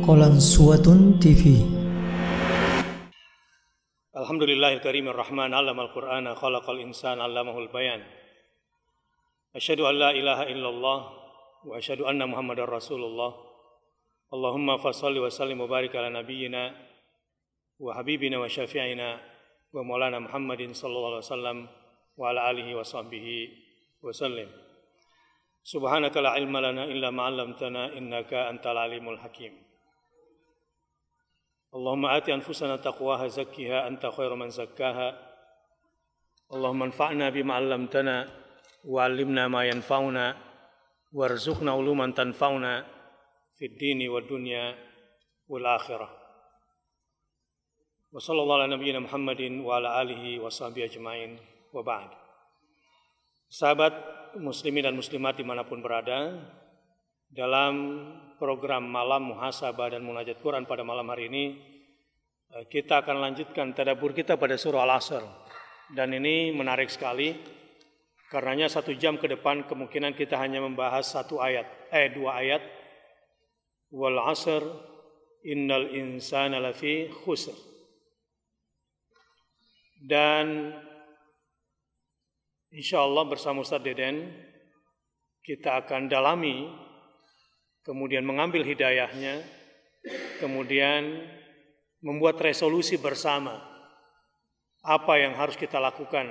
Qalansuwatun TV. Alhamdulillahil karimir rahman, 'allamal qur'ana, khalaqal insana, 'allamahul bayan. Asyhadu an la ilaha illallah wa asyhadu anna Muhammadar Rasulullah. Allahumma fashalli wa sallim wa barik ala nabiyyina wa habibina wa syafi'ina wa maulana Muhammadin sallallahu alaihi wasallam wa ala alihi wa sahbihi wa sallim. Subhanaka la ilma lana illa ma 'allamtana innaka antal alimul hakim. Allahumma ati anfusana taqwaha zakkiha anta khairu man zakkaha. Allahumma anfa'na bima 'allamtana wa 'allimna ma yanfa'una warzuqna uluman tanfa'una fid dini wad dunya wal akhirah. Wa sallallahu ala nabiyyina Muhammadin wa ala alihi wa sahbihi ajma'in wa ba'd. Sahabat muslimin dan muslimat dimanapun berada, dalam program malam muhasabah dan munajat Quran pada malam hari ini, kita akan lanjutkan tadabbur kita pada surah Al-Asr. Dan ini menarik sekali, karenanya 1 jam ke depan kemungkinan kita hanya membahas dua ayat. Wal 'asr innal insana lafi khusr. Dan insyaallah bersama Ustaz Deden kita akan dalami, kemudian mengambil hidayahnya, kemudian membuat resolusi bersama apa yang harus kita lakukan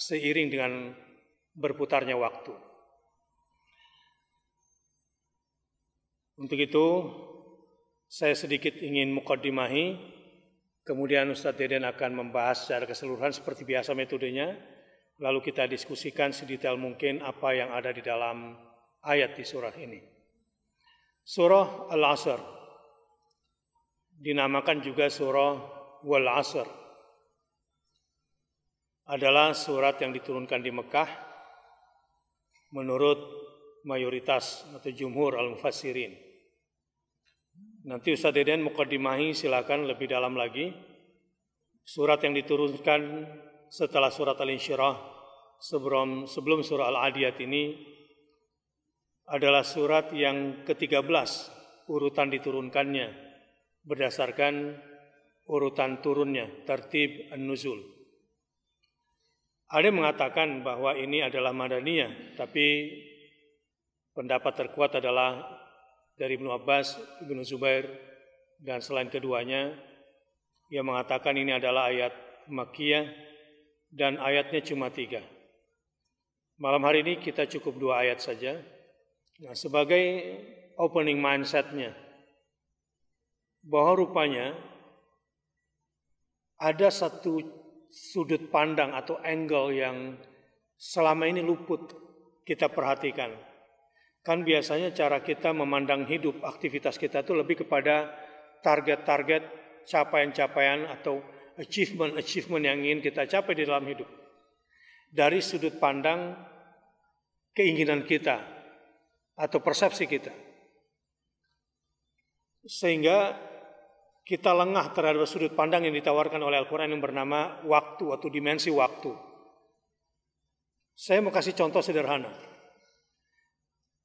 seiring dengan berputarnya waktu. Untuk itu saya sedikit ingin muqaddimahi, kemudian Ustaz Deden akan membahas secara keseluruhan seperti biasa metodenya, lalu kita diskusikan sedetail mungkin apa yang ada di dalam ayat di surah ini. Surah Al-Asr dinamakan juga surah Wal Asr, adalah surat yang diturunkan di Mekah menurut mayoritas atau jumhur al-mufassirin. Nanti Ustaz Deden muqaddimahi, silakan lebih dalam lagi. Surat yang diturunkan setelah surat Al-Insyirah, sebelum surah Al-Adiyat ini adalah surat yang ke-13 urutan diturunkannya berdasarkan urutan turunnya, tertib an-nuzul. Ada yang mengatakan bahwa ini adalah Madaniyah, tapi pendapat terkuat adalah dari Ibnu Abbas, Ibnu Zubair, dan selain keduanya yang mengatakan ini adalah ayat Makkiyah dan ayatnya cuma 3. Malam hari ini kita cukup 2 ayat saja. Nah, sebagai opening mindset-nya, bahwa rupanya ada satu sudut pandang atau angle yang selama ini luput kita perhatikan. Kan biasanya cara kita memandang hidup, aktivitas kita itu lebih kepada target-target, capaian-capaian atau achievement yang ingin kita capai di dalam hidup. Dari sudut pandang keinginan kita atau persepsi kita. Sehingga kita lengah terhadap sudut pandang yang ditawarkan oleh Al-Quran yang bernama waktu atau dimensi waktu. Saya mau kasih contoh sederhana.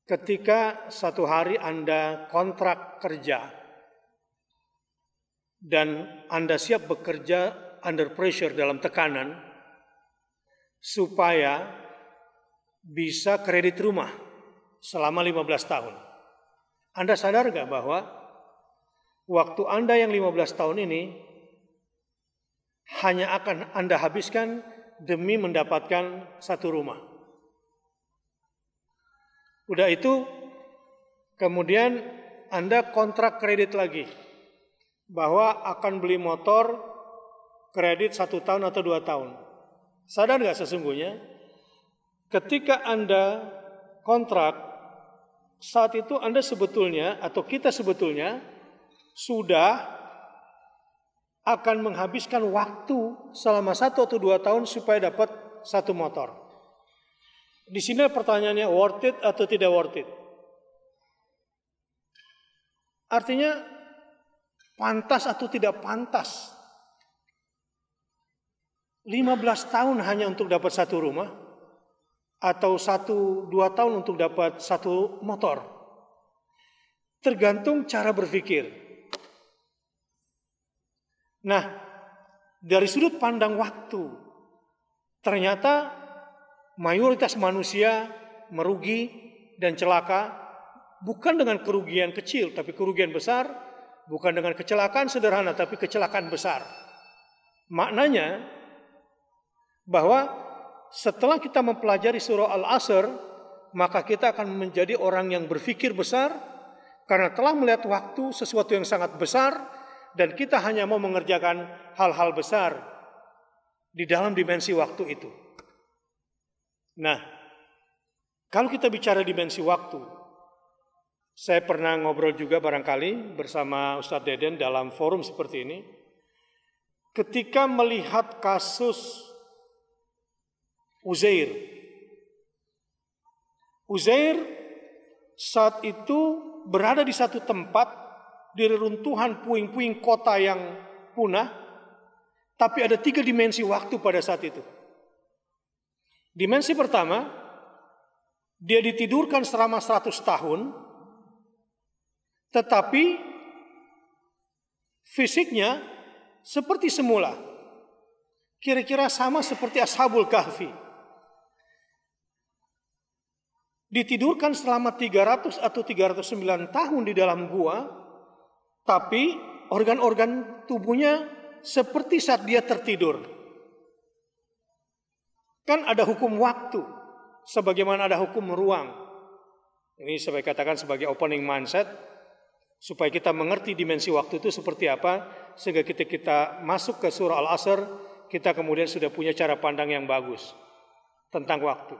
Ketika satu hari Anda kontrak kerja dan Anda siap bekerja under pressure, dalam tekanan, supaya bisa kredit rumah selama 15 tahun. Anda sadar gak bahwa waktu Anda yang 15 tahun ini hanya akan Anda habiskan demi mendapatkan satu rumah. Udah itu, kemudian Anda kontrak kredit lagi, bahwa akan beli motor kredit 1 tahun atau 2 tahun. Sadar gak sesungguhnya, ketika Anda kontrak, saat itu Anda sebetulnya, atau kita sebetulnya, sudah akan menghabiskan waktu selama 1 atau 2 tahun supaya dapat satu motor. Di sini pertanyaannya, worth it atau tidak worth it? Artinya, pantas atau tidak pantas? 15 tahun hanya untuk dapat satu rumah? Atau 1-2 tahun untuk dapat satu motor? Tergantung cara berpikir. Nah, dari sudut pandang waktu, ternyata mayoritas manusia merugi dan celaka bukan dengan kerugian kecil, tapi kerugian besar, bukan dengan kecelakaan sederhana, tapi kecelakaan besar. Maknanya bahwa setelah kita mempelajari surah Al-Asr, maka kita akan menjadi orang yang berpikir besar, karena telah melihat waktu sesuatu yang sangat besar, dan kita hanya mau mengerjakan hal-hal besar di dalam dimensi waktu itu. Nah, kalau kita bicara dimensi waktu, saya pernah ngobrol juga barangkali bersama Ustadz Deden dalam forum seperti ini. Ketika melihat kasus Uzair saat itu berada di satu tempat di reruntuhan puing-puing kota yang punah, tapi ada 3 dimensi waktu pada saat itu. Dimensi pertama, dia ditidurkan selama 100 tahun, tetapi fisiknya seperti semula. Kira-kira sama seperti Ashabul Kahfi. Ditidurkan selama 300 atau 309 tahun di dalam gua, tapi organ-organ tubuhnya seperti saat dia tertidur. Kan ada hukum waktu, sebagaimana ada hukum ruang. Ini saya katakan sebagai opening mindset, supaya kita mengerti dimensi waktu itu seperti apa, sehingga kita masuk ke surah Al-Asr, kita kemudian sudah punya cara pandang yang bagus tentang waktu.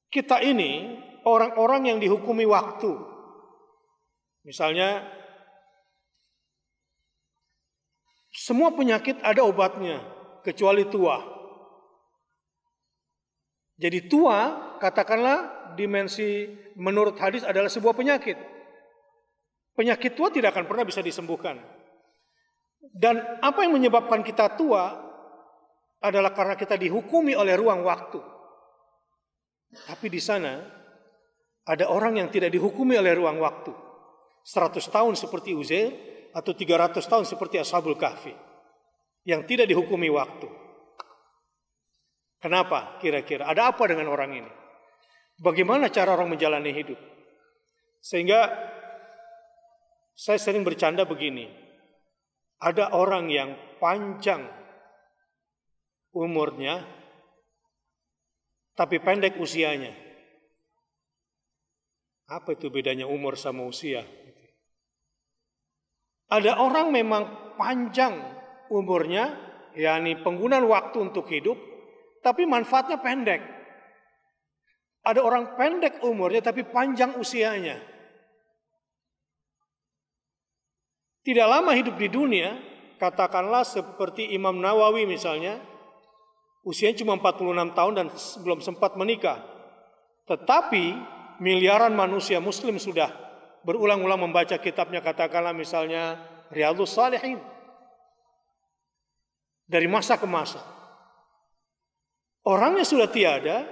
Kita ini orang-orang yang dihukumi waktu. Misalnya, semua penyakit ada obatnya, kecuali tua. Jadi tua, katakanlah dimensi menurut hadis adalah sebuah penyakit. Penyakit tua tidak akan pernah bisa disembuhkan. Dan apa yang menyebabkan kita tua adalah karena kita dihukumi oleh ruang waktu. Tapi di sana ada orang yang tidak dihukumi oleh ruang waktu. 100 tahun seperti Uzair atau 300 tahun seperti Ashabul Kahfi. Yang tidak dihukumi waktu. Kenapa kira-kira? Ada apa dengan orang ini? Bagaimana cara orang menjalani hidup? Sehingga saya sering bercanda begini. Ada orang yang panjang umurnya, tapi pendek usianya. Apa itu bedanya umur sama usia? Ada orang memang panjang umurnya, yakni penggunaan waktu untuk hidup, tapi manfaatnya pendek. Ada orang pendek umurnya tapi panjang usianya. Tidak lama hidup di dunia, katakanlah seperti Imam Nawawi misalnya, usianya cuma 46 tahun dan belum sempat menikah. Tetapi miliaran manusia muslim sudah berulang-ulang membaca kitabnya, katakanlah misalnya Riyadhus Shalihin. Dari masa ke masa. Orangnya sudah tiada,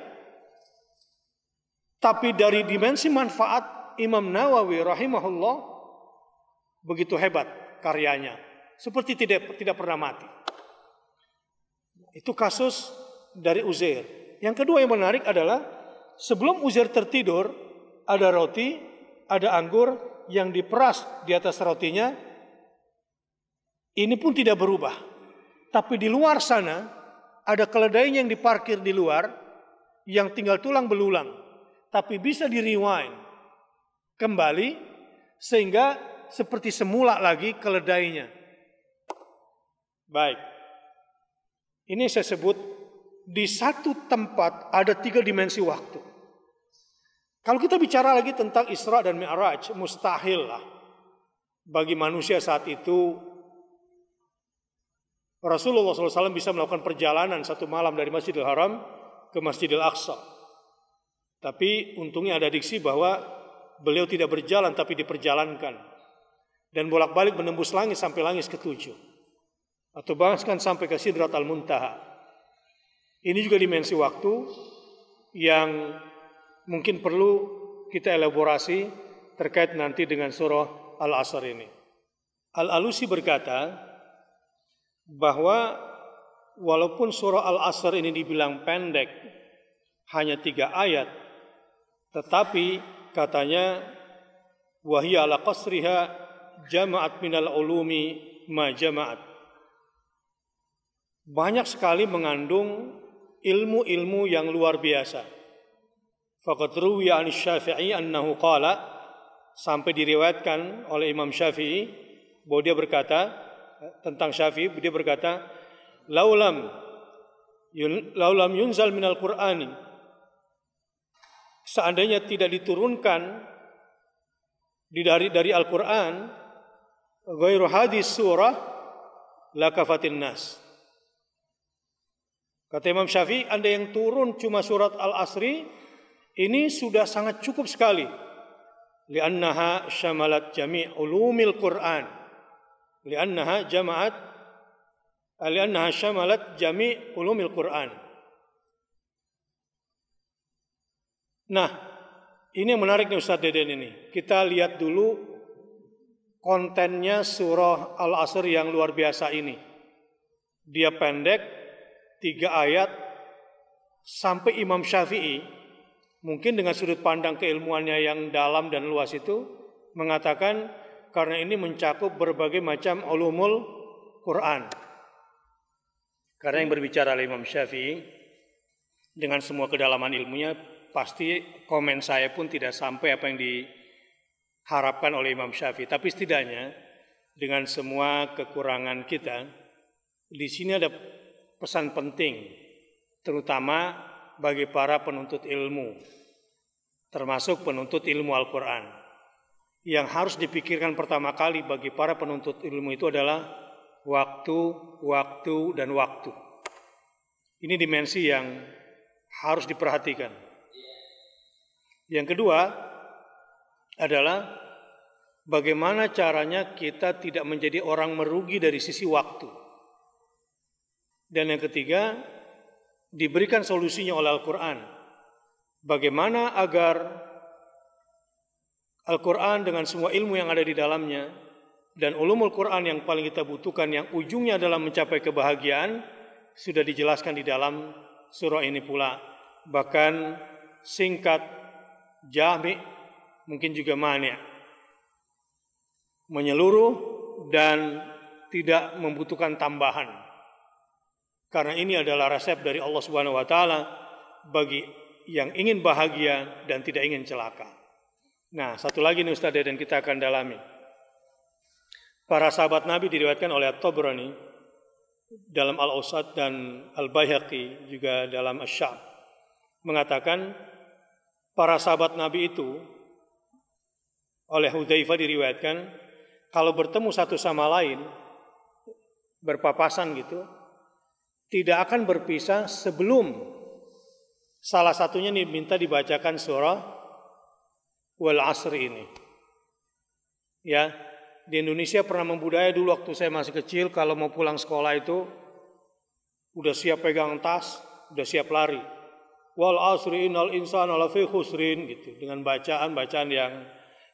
tapi dari dimensi manfaat Imam Nawawi rahimahullah begitu hebat karyanya, seperti tidak pernah mati. Itu kasus dari Uzair. Yang kedua yang menarik adalah sebelum Uzair tertidur, ada roti, ada anggur yang diperas di atas rotinya. Ini pun tidak berubah. Tapi di luar sana ada keledainya yang diparkir di luar, yang tinggal tulang belulang, tapi bisa di-rewind kembali sehingga seperti semula lagi keledainya. Baik. Ini saya sebut di satu tempat ada 3 dimensi waktu. Kalau kita bicara lagi tentang Isra dan Mi'raj, mustahil lah bagi manusia saat itu Rasulullah SAW bisa melakukan perjalanan 1 malam dari Masjidil Haram ke Masjidil Aqsa. Tapi untungnya ada diksi bahwa beliau tidak berjalan tapi diperjalankan. Dan bolak-balik menembus langit sampai langit ke-7. Atau bahkan sampai ke Sidratul Muntaha. Ini juga dimensi waktu yang mungkin perlu kita elaborasi terkait nanti dengan surah Al-Asr ini. Al-Alusi berkata bahwa walaupun surah Al-Asr ini dibilang pendek, hanya 3 ayat, tetapi katanya wahia ala qasriha jama'at minal ulumi ma jama'at. Banyak sekali mengandung ilmu-ilmu yang luar biasa. Faqad ruwiya 'an Syafi'i annahu qala, sampai diriwayatkan oleh Imam Syafi'i bahwa dia berkata tentang Syafi'i, dia berkata, laulam yunzal minal Qur'ani, seandainya tidak diturunkan dari Al-Quran ghairu hadis surah lakafatin nas. Kata Imam Syafi'i, andai yang turun cuma surat Al-Asri, ini sudah sangat cukup sekali. Li'annaha syamalat jami' ulumil Qur'an. Li'annaha syamalat jami' ulumil Qur'an. Nah, ini yang menarik nih Ustaz Deden ini. Kita lihat dulu kontennya surah Al-Asr yang luar biasa ini. Dia pendek, 3 ayat, sampai Imam Syafi'i mungkin dengan sudut pandang keilmuannya yang dalam dan luas itu mengatakan karena ini mencakup berbagai macam ulumul Quran. Karena yang berbicara oleh Imam Syafi'i dengan semua kedalaman ilmunya, pasti komen saya pun tidak sampai apa yang diharapkan oleh Imam Syafi'i. Tapi setidaknya dengan semua kekurangan kita, di sini ada pesan penting, terutama bagi para penuntut ilmu, termasuk penuntut ilmu Al-Quran. Yang harus dipikirkan pertama kali bagi para penuntut ilmu itu adalah waktu, dan waktu. Ini dimensi yang harus diperhatikan. Yang kedua adalah bagaimana caranya kita tidak menjadi orang merugi dari sisi waktu. Dan yang ketiga, diberikan solusinya oleh Al-Quran. Bagaimana agar Al-Quran dengan semua ilmu yang ada di dalamnya dan ulumul Quran yang paling kita butuhkan, yang ujungnya adalah mencapai kebahagiaan, sudah dijelaskan di dalam surah ini pula. Bahkan singkat, jami', mungkin juga mani', menyeluruh dan tidak membutuhkan tambahan. Karena ini adalah resep dari Allah Subhanahu wa taala bagi yang ingin bahagia dan tidak ingin celaka. Nah, satu lagi nih Ustaz dan kita akan dalami. Para sahabat Nabi diriwayatkan oleh At-Tabrani dalam Al-Awsat dan Al-Baihaqi juga dalam Asy-Sya'b mengatakan para sahabat Nabi itu oleh Hudzaifah diriwayatkan kalau bertemu satu sama lain berpapasan gitu, tidak akan berpisah sebelum salah satunya minta dibacakan surah Wal Asr ini. Ya, di Indonesia pernah membudaya dulu waktu saya masih kecil, kalau mau pulang sekolah itu udah siap pegang tas, udah siap lari. Wal asri innal insana lafi khusrin gitu, dengan bacaan yang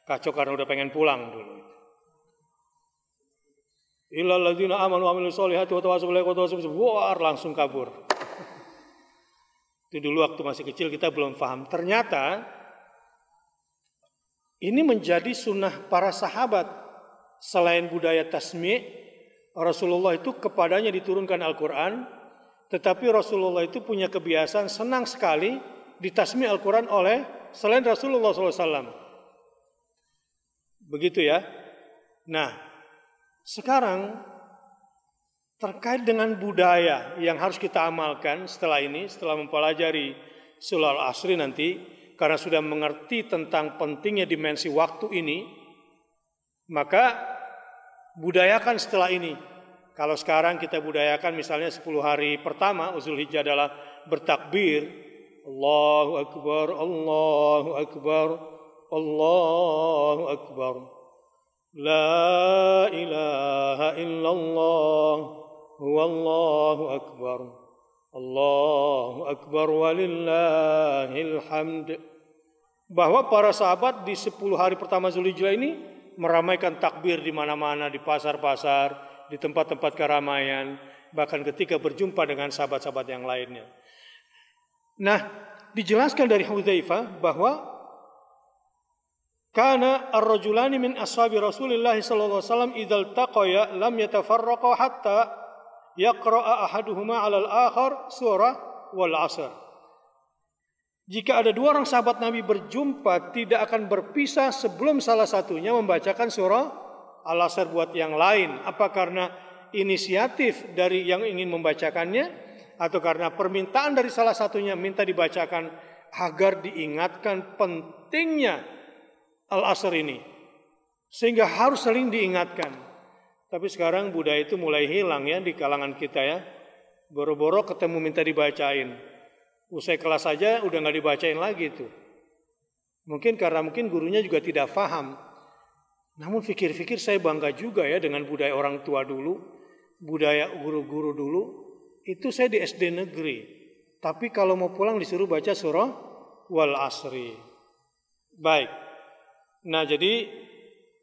kacau karena udah pengen pulang dulu. Illal ladzina amanu wa amilus solihati wa tawassaw bil haqqi wa tawassaw bis sabr, langsung kabur. Itu dulu waktu masih kecil kita belum paham. Ternyata ini menjadi sunnah para sahabat. Selain budaya tasmi', Rasulullah itu kepadanya diturunkan Al-Quran, tetapi Rasulullah itu punya kebiasaan senang sekali ditasmi' Al-Quran oleh selain Rasulullah SAW. Begitu ya. Nah, sekarang terkait dengan budaya yang harus kita amalkan setelah ini, setelah mempelajari surah Al-Asr nanti, karena sudah mengerti tentang pentingnya dimensi waktu ini, maka budayakan setelah ini. Kalau sekarang kita budayakan misalnya 10 hari pertama Zulhijjah adalah bertakbir, Allahu Akbar, Allahu Akbar, Allahu Akbar, La ilaha illallah, Huwallahu Akbar, Allahu Akbar walillahil hamd. Bahwa para sahabat di 10 hari pertama Zulhijjah ini meramaikan takbir di mana-mana, di pasar-pasar, di tempat-tempat keramaian, bahkan ketika berjumpa dengan sahabat-sahabat yang lainnya. Nah, dijelaskan dari Hudzaifah bahwa kana ar-rajulani min ashabi Rasulillah sallallahu alaihi wasallam idzal taqaya lam yatafarraqa hatta yaqra'a ahaduhuma 'alal akhar surah wal 'asr. Jika ada dua orang sahabat Nabi berjumpa, tidak akan berpisah sebelum salah satunya membacakan surah Al-Asr buat yang lain. Apa karena inisiatif dari yang ingin membacakannya, atau karena permintaan dari salah satunya minta dibacakan agar diingatkan pentingnya Al-Asr ini, sehingga harus sering diingatkan. Tapi sekarang budaya itu mulai hilang ya di kalangan kita ya. Boro-boro ketemu minta dibacain. Usai kelas saja udah nggak dibacain lagi tuh. Mungkin karena gurunya juga tidak paham. Namun pikir-pikir saya bangga juga ya dengan budaya orang tua dulu, budaya guru-guru dulu. Itu saya di SD negeri. Tapi kalau mau pulang disuruh baca surah wal asri. Baik. Nah jadi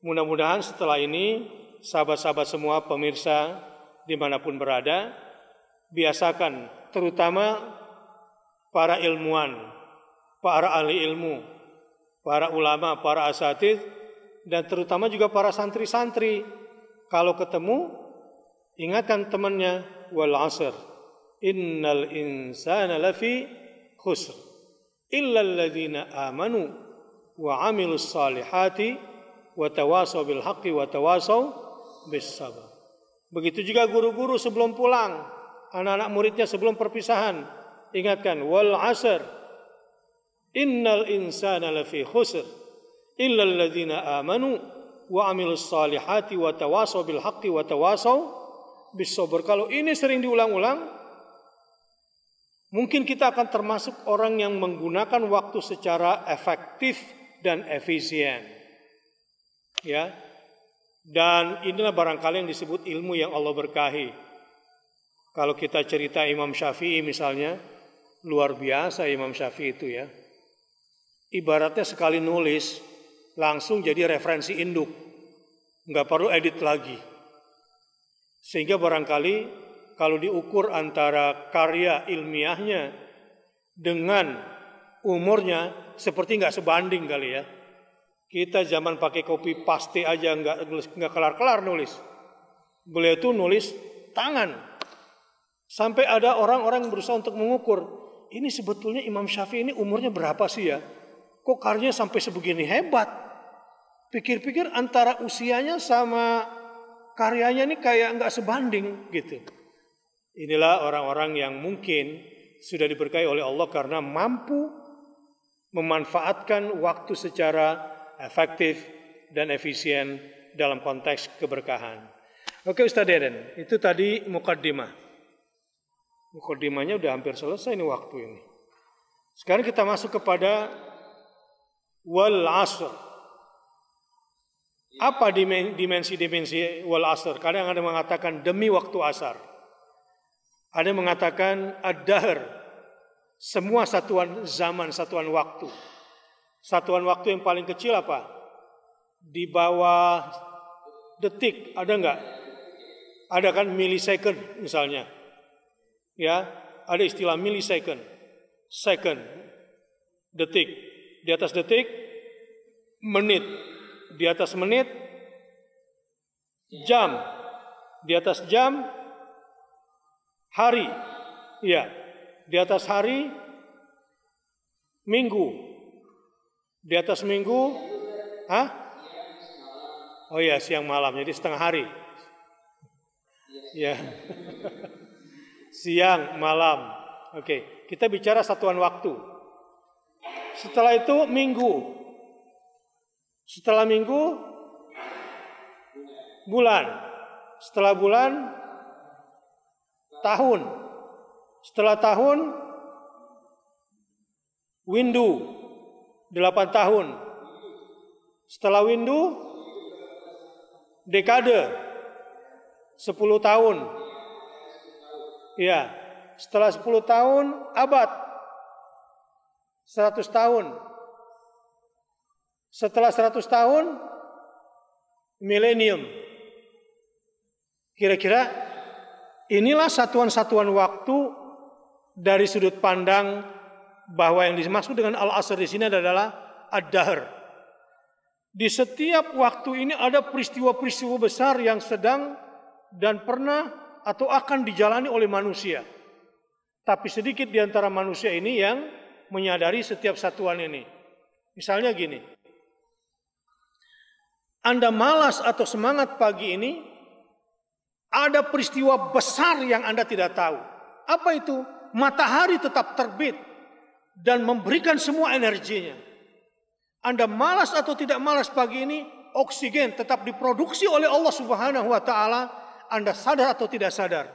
mudah-mudahan setelah ini sahabat-sahabat semua pemirsa dimanapun berada, biasakan terutama para ilmuwan, para ahli ilmu, para ulama, para asatidz, dan terutama juga para santri-santri. Kalau ketemu, ingatkan temannya, wal asr, innal insana lafi khusr, illal ladzina amanu wa amilus salihati wa tawasaw bil haqqi wa tawasaw bis sabr. Begitu juga guru-guru sebelum pulang, anak-anak muridnya sebelum perpisahan, ingatkan wal asr innal insana lafi khusr illal ladzina amanu wa amilus salihati wa tawasaw bil haqqi wa tawasaw bis sabr. Kalau ini sering diulang-ulang, mungkin kita akan termasuk orang yang menggunakan waktu secara efektif dan efisien. Ya. Dan inilah barangkali yang disebut ilmu yang Allah berkahi. Kalau kita cerita Imam Syafi'i misalnya, luar biasa Imam Syafi'i itu ya. Ibaratnya sekali nulis, langsung jadi referensi induk. Nggak perlu edit lagi. Sehingga barangkali kalau diukur antara karya ilmiahnya dengan umurnya, seperti nggak sebanding kali ya. Kita zaman pakai copy paste aja nggak kelar-kelar nulis. Beliau itu nulis tangan. Sampai ada orang-orang yang berusaha untuk mengukur, ini sebetulnya Imam Syafi'i ini umurnya berapa sih ya? Kok karyanya sampai sebegini hebat? Pikir-pikir antara usianya sama karyanya ini kayak nggak sebanding gitu. Inilah orang-orang yang mungkin sudah diberkahi oleh Allah karena mampu memanfaatkan waktu secara efektif dan efisien dalam konteks keberkahan. Oke Ustaz Deden, itu tadi mukaddimah. Mukaddimahnya udah hampir selesai nih waktu ini. Sekarang kita masuk kepada wal asr. Apa dimensi-dimensi wal asr? Kadang ada yang mengatakan demi waktu asar. Ada yang mengatakan ad-dahr. Semua satuan zaman, satuan waktu. Satuan waktu yang paling kecil apa? Di bawah detik, ada enggak? Ada kan millisecond misalnya. Ya, ada istilah millisecond, second, detik. Di atas detik, menit. Di atas menit, jam. Di atas jam, hari. Ya, di atas hari, minggu. Di atas minggu, oh ya siang malam, jadi setengah hari. Ya, siang malam. Oke, kita bicara satuan waktu. Setelah itu minggu. Setelah minggu, bulan. Setelah bulan, tahun. Setelah tahun, windu. 8 tahun. Setelah windu, dekade. 10 tahun. Ya, setelah 10 tahun, abad. 100 tahun. Setelah 100 tahun, milenium. Kira-kira inilah satuan-satuan waktu dari sudut pandang bahwa yang dimaksud dengan al-asr di sini adalah ad-dahr. Di setiap waktu ini ada peristiwa-peristiwa besar yang sedang dan pernah atau akan dijalani oleh manusia. Tapi sedikit di antara manusia ini yang menyadari setiap satuan ini. Misalnya gini, Anda malas atau semangat pagi ini, ada peristiwa besar yang Anda tidak tahu. Apa itu? Matahari tetap terbit dan memberikan semua energinya. Anda malas atau tidak malas pagi ini, oksigen tetap diproduksi oleh Allah Subhanahu wa taala, Anda sadar atau tidak sadar.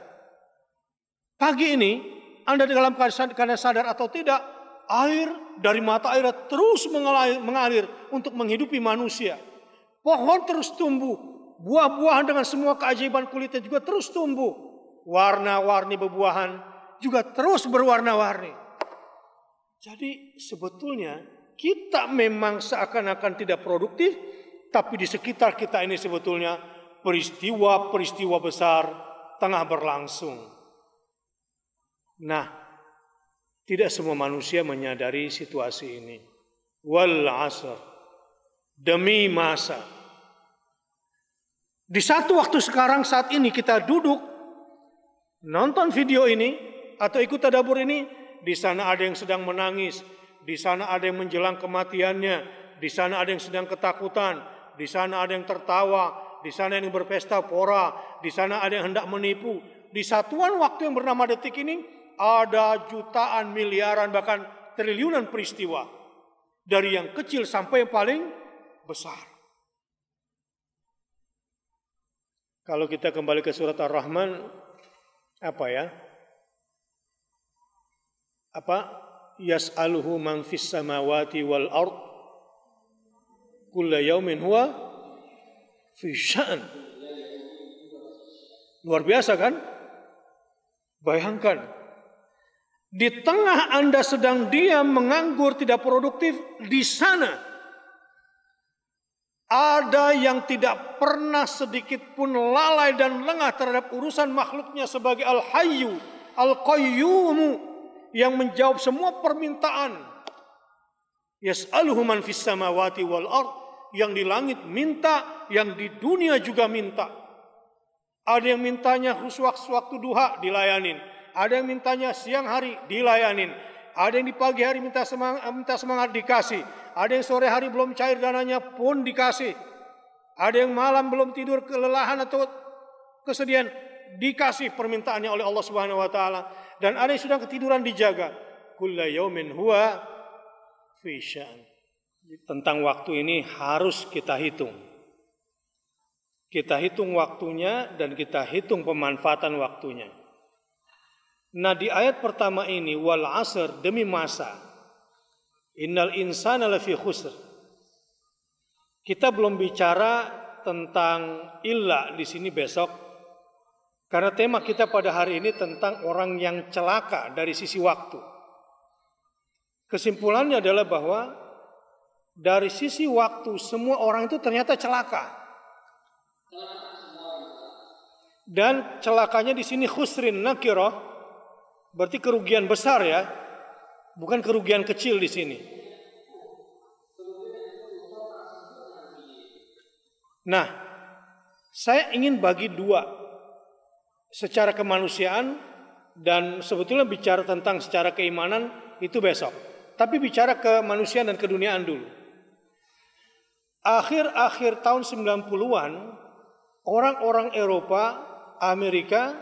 Pagi ini, Anda dalam keadaan sadar atau tidak, air dari mata air terus mengalir untuk menghidupi manusia. Pohon terus tumbuh, buah-buahan dengan semua keajaiban kulitnya juga terus tumbuh. Warna-warni bebuahan juga terus berwarna-warni. Jadi sebetulnya kita memang seakan-akan tidak produktif, tapi di sekitar kita ini sebetulnya peristiwa-peristiwa besar tengah berlangsung. Nah, tidak semua manusia menyadari situasi ini. Wal asr, demi masa. Di satu waktu sekarang saat ini kita duduk nonton video ini atau ikut tadabbur ini, di sana ada yang sedang menangis, di sana ada yang menjelang kematiannya, di sana ada yang sedang ketakutan, di sana ada yang tertawa, di sana ada yang berpesta pora, di sana ada yang hendak menipu. Di satuan waktu yang bernama detik ini ada jutaan, miliaran, bahkan triliunan peristiwa. Dari yang kecil sampai yang paling besar. Kalau kita kembali ke surat Ar-Rahman, apa ya? Yas'aluhu man fis samawati wal ard kulla yaumin huwa fi sya'n. Luar biasa kan? Bayangkan, di tengah Anda sedang diam, menganggur, tidak produktif, di sana ada yang tidak pernah sedikit pun lalai dan lengah terhadap urusan makhluknya sebagai Al-Hayyu, Al-Qayyumu, yang menjawab semua permintaan. Yas'aluhu man fis samawati wal ard, yang di langit minta, yang di dunia juga minta. Ada yang mintanya waktu duha, dilayanin. Ada yang mintanya siang hari, dilayanin. Ada yang di pagi hari minta semangat, dikasih. Ada yang sore hari belum cair dananya pun dikasih. Ada yang malam belum tidur, kelelahan atau kesedihan, dikasih permintaannya oleh Allah Subhanahu wa taala. Dan ada yang sudah ketiduran, dijaga. Kulla yaumin huwa fi sya'n. Tentang waktu ini harus kita hitung. Kita hitung waktunya dan kita hitung pemanfaatan waktunya. Nah, di ayat pertama ini, wal asr, demi masa, innal insana lafi khusr. Kita belum bicara tentang illa di sini besok, karena tema kita pada hari ini tentang orang yang celaka dari sisi waktu. Kesimpulannya adalah bahwa dari sisi waktu semua orang itu ternyata celaka. Dan celakanya di sini khusrin nakirah, berarti kerugian besar ya, bukan kerugian kecil di sini. Nah, saya ingin bagi dua, secara kemanusiaan dan sebetulnya bicara tentang secara keimanan itu besok. Tapi bicara kemanusiaan dan keduniaan dulu. Akhir-akhir tahun 90-an, orang-orang Eropa, Amerika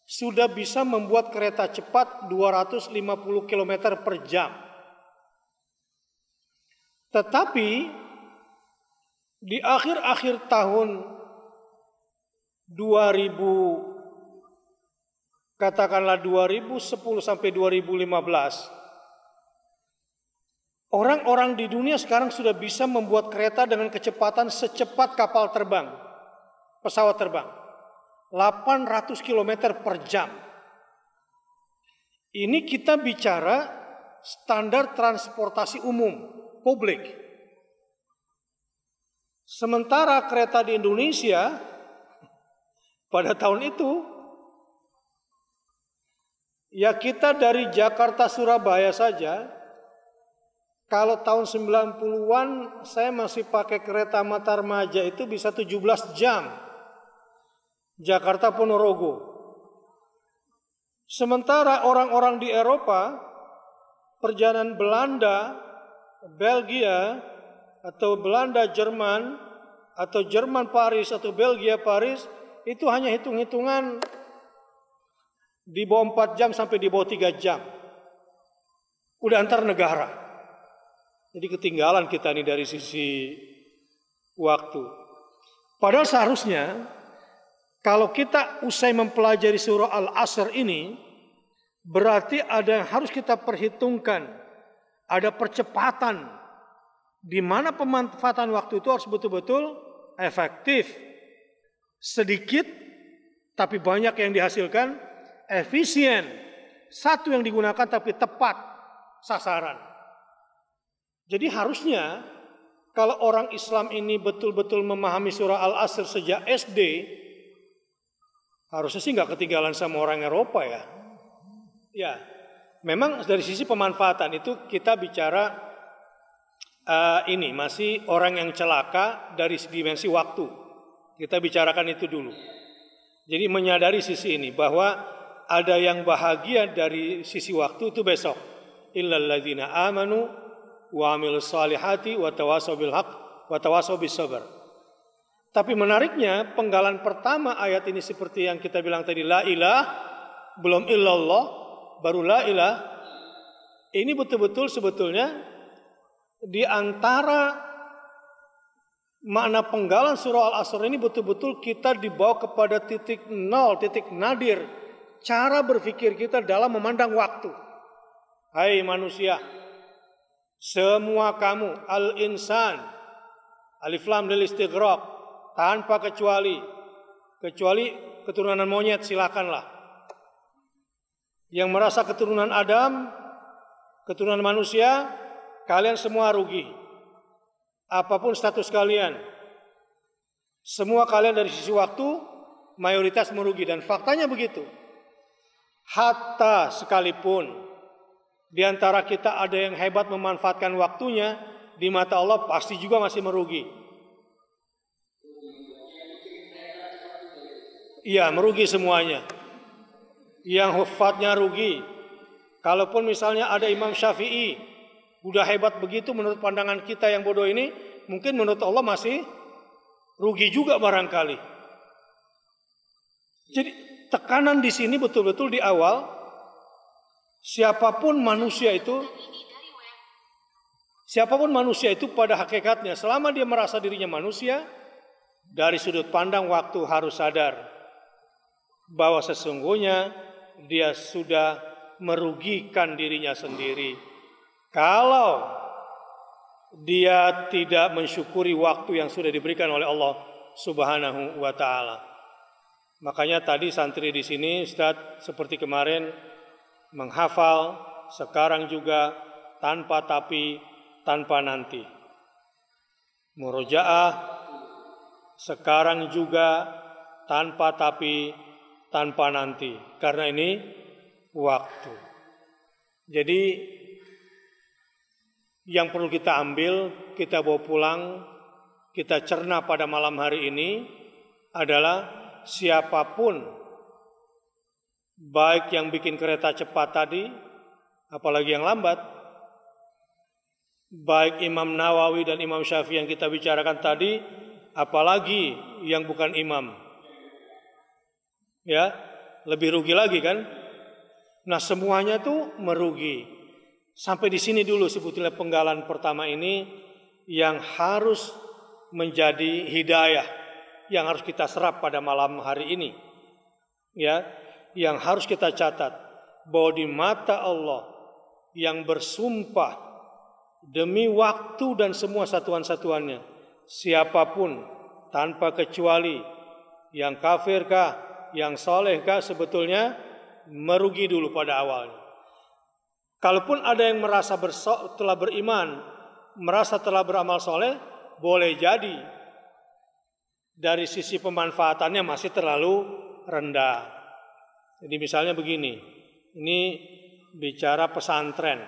sudah bisa membuat kereta cepat 250 km per jam. Tetapi di akhir-akhir tahun 2000, katakanlah 2010 sampai 2015, orang-orang di dunia sekarang sudah bisa membuat kereta dengan kecepatan secepat kapal terbang, pesawat terbang. 800 km per jam. Ini kita bicara standar transportasi umum, publik. Sementara kereta di Indonesia pada tahun itu, ya kita dari Jakarta Surabaya saja, kalau tahun 90-an saya masih pakai kereta Matarmaja itu bisa 17 jam. Jakarta Ponorogo. Sementara orang-orang di Eropa, perjalanan Belanda, Belgia, atau Belanda Jerman, atau Jerman Paris, atau Belgia Paris, itu hanya hitung-hitungan di bawah 4 jam sampai di bawah 3 jam. Udah antar negara. Jadi ketinggalan kita nih dari sisi waktu. Padahal seharusnya kalau kita usai mempelajari surah Al-Asr ini, berarti ada yang harus kita perhitungkan. Ada percepatan di mana pemanfaatan waktu itu harus betul-betul efektif. Sedikit tapi banyak yang dihasilkan, efisien. Satu yang digunakan tapi tepat sasaran. Jadi harusnya kalau orang Islam ini betul-betul memahami surah Al-Asr sejak SD, harusnya sih nggak ketinggalan sama orang Eropa ya. Ya, memang dari sisi pemanfaatan itu kita bicara ini masih orang yang celaka dari dimensi waktu. Kita bicarakan itu dulu. Jadi menyadari sisi ini bahwa ada yang bahagia dari sisi waktu itu besok. Illal ladzina amanu wa amilus solihati wa tawasaw bil haqq wa tawasaw bis sabr. Tapi menariknya penggalan pertama ayat ini seperti yang kita bilang tadi, la ilah, belum illallah, baru la ilah. Ini betul-betul sebetulnya di antara makna penggalan surah Al-Asr ini betul-betul kita dibawa kepada titik nol, titik nadir. Cara berpikir kita dalam memandang waktu. Hai manusia, semua kamu, al-insan, alif lam lil istighraq, tanpa kecuali keturunan monyet silakanlah. Yang merasa keturunan Adam, keturunan manusia, kalian semua rugi. Apapun status kalian, semua kalian dari sisi waktu mayoritas merugi, dan faktanya begitu. Hatta sekalipun di antara kita ada yang hebat memanfaatkan waktunya, di mata Allah pasti juga masih merugi. Iya, merugi semuanya. Yang hufatnya rugi. Kalaupun misalnya ada Imam Syafi'i, udah hebat begitu menurut pandangan kita yang bodoh ini, mungkin menurut Allah masih rugi juga barangkali. Jadi tekanan di sini betul-betul di awal, siapapun manusia itu pada hakikatnya, selama dia merasa dirinya manusia, dari sudut pandang waktu harus sadar bahwa sesungguhnya dia sudah merugikan dirinya sendiri. Kalau dia tidak mensyukuri waktu yang sudah diberikan oleh Allah Subhanahu wa taala. Makanya tadi santri di sini Ustaz seperti kemarin menghafal, sekarang juga tanpa tapi, tanpa nanti. Murojaah sekarang juga tanpa tapi, tanpa nanti. Karena ini waktu. Jadi yang perlu kita ambil, kita bawa pulang, kita cerna pada malam hari ini adalah siapapun, baik yang bikin kereta cepat tadi, apalagi yang lambat, baik Imam Nawawi dan Imam Syafi'i yang kita bicarakan tadi, apalagi yang bukan imam. Ya, lebih rugi lagi kan? Nah, semuanya tuh merugi. Sampai di sini dulu sebetulnya penggalan pertama ini yang harus menjadi hidayah yang harus kita serap pada malam hari ini. Ya, yang harus kita catat bahwa di mata Allah yang bersumpah demi waktu dan semua satuan-satuannya, siapapun tanpa kecuali, yang kafirkah, yang solehkah, sebetulnya merugi dulu pada awalnya. Kalaupun ada yang merasa telah beriman, merasa telah beramal soleh, boleh jadi dari sisi pemanfaatannya masih terlalu rendah. Jadi misalnya begini, ini bicara pesantren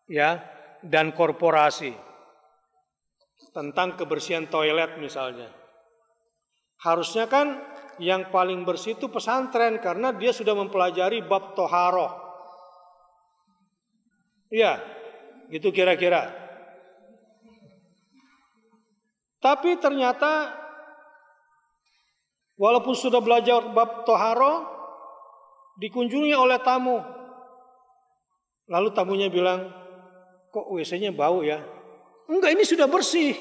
ya dan korporasi tentang kebersihan toilet misalnya. Harusnya kan yang paling bersih itu pesantren karena dia sudah mempelajari bab toharoh. Iya, gitu kira-kira. Tapi ternyata walaupun sudah belajar bab toharoh, dikunjungi oleh tamu. Lalu tamunya bilang, kok WC-nya bau ya? Enggak, ini sudah bersih.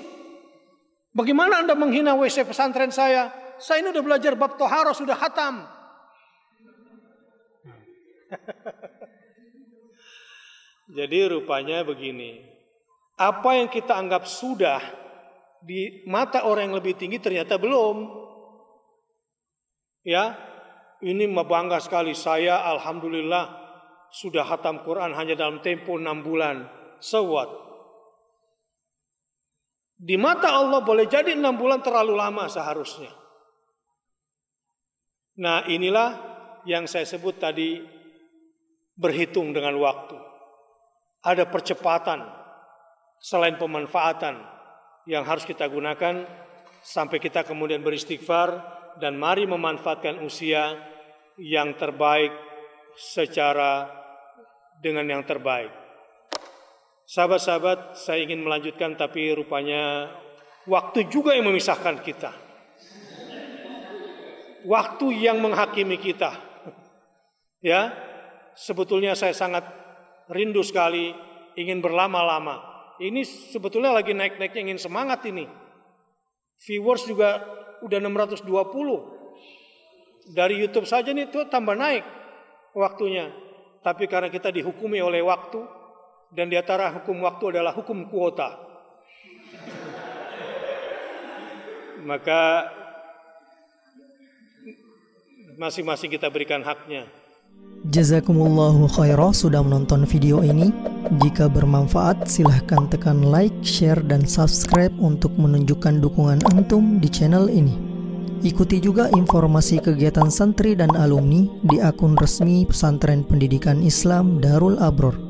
Bagaimana Anda menghina WC pesantren saya? Saya ini udah belajar bab toharoh, sudah khatam. Jadi rupanya begini, apa yang kita anggap sudah di mata orang yang lebih tinggi ternyata belum. Ya, ini bangga sekali saya, alhamdulillah sudah khatam Quran hanya dalam tempo 6 bulan. So what? Di mata Allah boleh jadi 6 bulan terlalu lama seharusnya. Nah, inilah yang saya sebut tadi berhitung dengan waktu. Ada percepatan selain pemanfaatan yang harus kita gunakan sampai kita kemudian beristighfar dan mari memanfaatkan usia yang terbaik secara dengan yang terbaik. Sahabat-sahabat, saya ingin melanjutkan tapi rupanya waktu juga yang memisahkan kita. Waktu yang menghakimi kita. Ya, sebetulnya saya sangat rindu sekali ingin berlama-lama. Ini sebetulnya lagi naik-naiknya, ingin semangat ini. Viewers juga udah 620. Dari YouTube saja nih tuh tambah naik waktunya. Tapi karena kita dihukumi oleh waktu, dan di antara hukum waktu adalah hukum kuota, maka masing-masing kita berikan haknya. Jazakumullahu khairan sudah menonton video ini. Jika bermanfaat silahkan tekan like, share, dan subscribe untuk menunjukkan dukungan antum di channel ini. Ikuti juga informasi kegiatan santri dan alumni di akun resmi Pesantren Pendidikan Islam Darul Abror.